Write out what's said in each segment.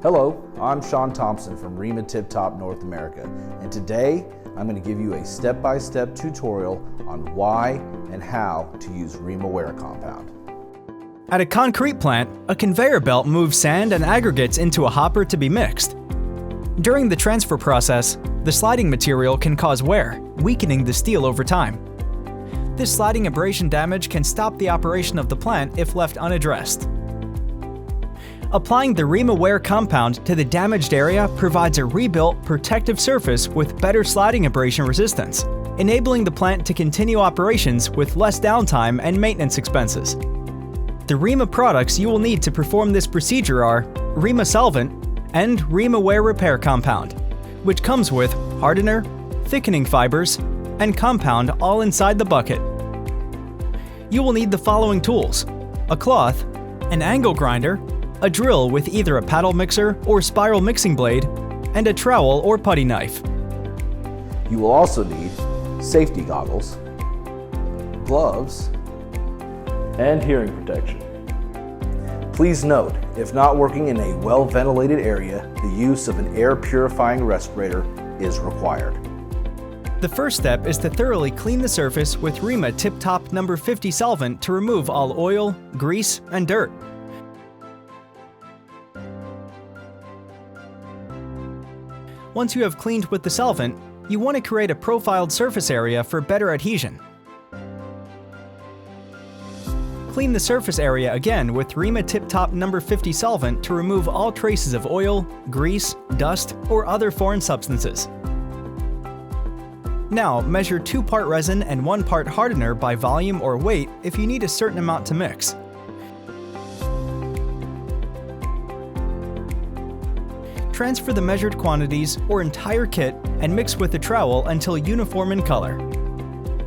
Hello, I'm Shawn Thompson from REMA Tip Top North America, and today I'm going to give you a step-by-step tutorial on why and how to use REMA Wear Compound. At a concrete plant, a conveyor belt moves sand and aggregates into a hopper to be mixed. During the transfer process, the sliding material can cause wear, weakening the steel over time. This sliding abrasion damage can stop the operation of the plant if left unaddressed. Applying the REMA Wear Compound to the damaged area provides a rebuilt, protective surface with better sliding abrasion resistance, enabling the plant to continue operations with less downtime and maintenance expenses. The REMA products you will need to perform this procedure are REMA Solvent and REMA Wear Repair Compound, which comes with hardener, thickening fibers, and compound all inside the bucket. You will need the following tools: a cloth, an angle grinder, a drill with either a paddle mixer or spiral mixing blade, and a trowel or putty knife. You will also need safety goggles, gloves, and hearing protection. Please note, if not working in a well-ventilated area, the use of an air purifying respirator is required. The first step is to thoroughly clean the surface with REMA Tip Top No. 50 solvent to remove all oil, grease, and dirt. Once you have cleaned with the solvent, you want to create a profiled surface area for better adhesion. Clean the surface area again with REMA Tip Top No. 50 solvent to remove all traces of oil, grease, dust, or other foreign substances. Now, measure 2 part resin and 1 part hardener by volume or weight if you need a certain amount to mix. Transfer the measured quantities or entire kit and mix with the trowel until uniform in color.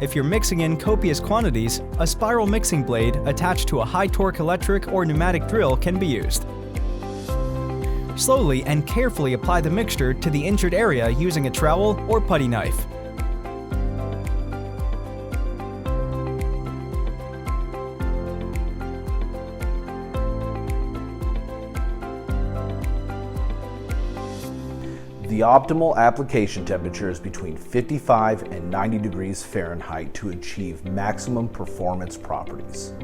If you're mixing in copious quantities, a spiral mixing blade attached to a high-torque electric or pneumatic drill can be used. Slowly and carefully apply the mixture to the injured area using a trowel or putty knife. The optimal application temperature is between 55 and 90 degrees Fahrenheit to achieve maximum performance properties.